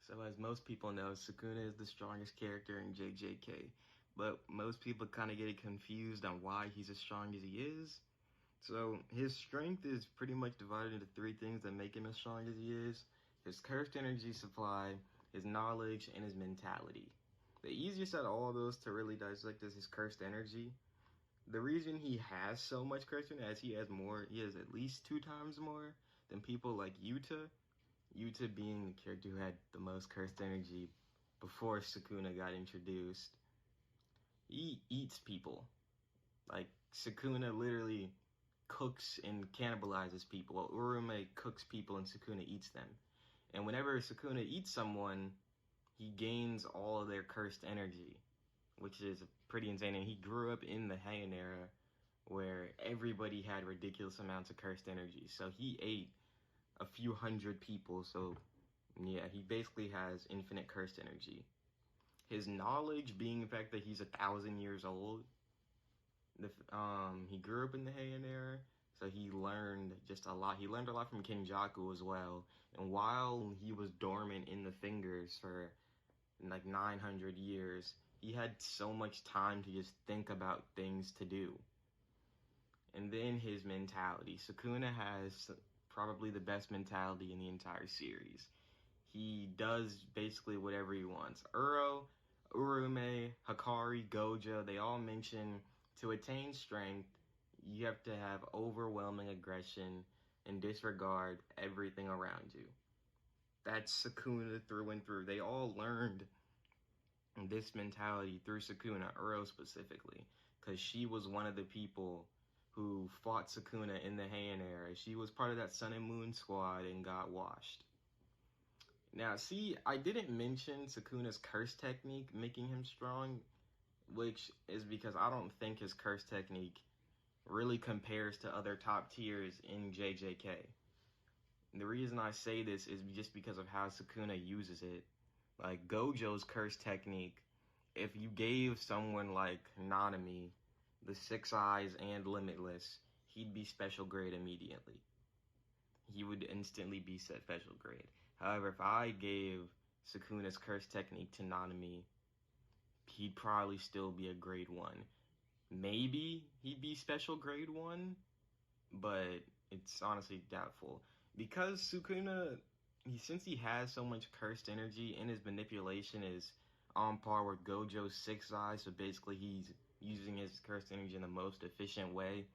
So as most people know, Sukuna is the strongest character in JJK, but most people kind of get confused on why he's as strong as he is. So his strength is pretty much divided into three things that make him as strong as he is: his cursed energy supply, his knowledge, and his mentality. The easiest out of all of those to really dissect is his cursed energy. The reason he has so much cursed energy is he has at least two times more than people like Yuta. Yuta being the character who had the most cursed energy before Sukuna got introduced. He eats people. Like, Sukuna literally cooks and cannibalizes people, while Urume cooks people and Sukuna eats them. And whenever Sukuna eats someone, he gains all of their cursed energy, which is pretty insane. And he grew up in the Heian era, where everybody had ridiculous amounts of cursed energy. So he ate a few hundred people, so yeah, he basically has infinite cursed energy. His knowledge being the fact that he's 1,000 years old. He grew up in the Heian era, so he learned just a lot. He learned a lot from Kenjaku as well. And while he was dormant in the fingers for like 900 years, he had so much time to just think about things to do. And then his mentality. Sukuna has probably the best mentality in the entire series. He does basically whatever he wants. Urume, Hikari, Gojo, they all mention to attain strength, you have to have overwhelming aggression and disregard everything around you. That's Sukuna through and through. They all learned this mentality through Sukuna, Uro specifically, because she was one of the people who fought Sukuna in the Heian era. She was part of that Sun and Moon squad and got washed. Now, see, I didn't mention Sukuna's curse technique making him strong, which is because I don't think his curse technique really compares to other top tiers in JJK. And the reason I say this is just because of how Sukuna uses it. Like, Gojo's curse technique, if you gave someone like Nanami the 6 eyes and Limitless, he'd be special grade immediately. He would instantly be set special grade. However, if I gave Sukuna's curse technique to Nanami, he'd probably still be a grade 1. Maybe he'd be special grade 1, but it's honestly doubtful. Because Sukuna, since he has so much cursed energy and his manipulation is on par with Gojo's 6 eyes, so basically he's using his cursed energy in the most efficient way.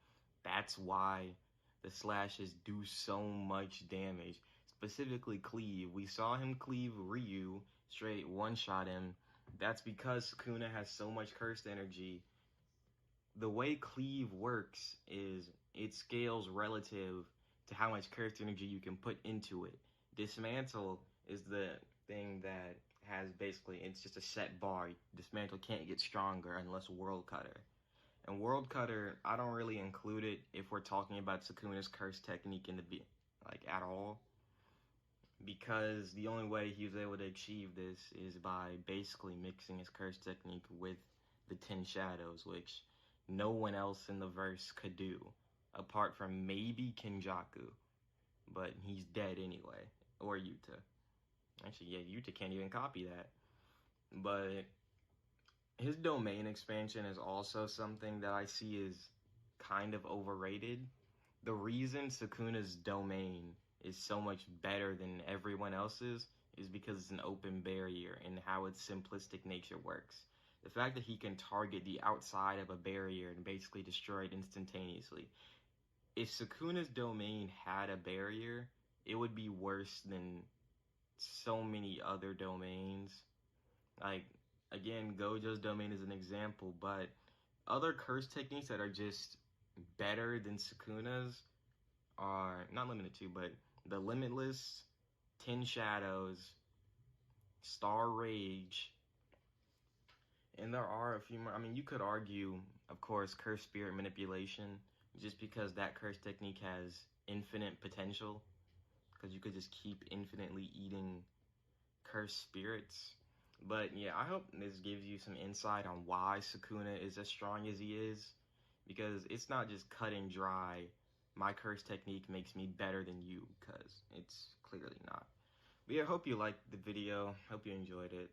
That's why the slashes do so much damage. Specifically Cleave. We saw him cleave Ryu, straight one-shot him. That's because Sukuna has so much cursed energy. The way Cleave works is it scales relative to how much cursed energy you can put into it. Dismantle is the thing that has basically, it's just a set bar. Dismantle can't get stronger unless World Cutter. And World Cutter, I don't really include it if we're talking about Sukuna's curse technique in the at all. Because the only way he was able to achieve this is by basically mixing his curse technique with the 10 Shadows, which no one else in the verse could do, apart from maybe Kenjaku. But he's dead anyway, or Yuta. Actually, yeah, Yuta can't even copy that. But his domain expansion is also something that I see is kind of overrated. The reason Sukuna's domain is so much better than everyone else's is because it's an open barrier and how its simplistic nature works. The fact that he can target the outside of a barrier and basically destroy it instantaneously. If Sukuna's domain had a barrier, it would be worse than so many other domains. Like, again, Gojo's domain is an example, but other curse techniques that are just better than Sukuna's are not limited to, but the Limitless, 10 Shadows, Star Rage, and there are a few more. I mean, you could argue, of course, Curse Spirit Manipulation, just because that curse technique has infinite potential, because you could just keep infinitely eating cursed spirits. But yeah, I hope this gives you some insight on why Sukuna is as strong as he is, because it's not just cut and dry, my curse technique makes me better than you, because it's clearly not. But yeah, I hope you liked the video. Hope you enjoyed it.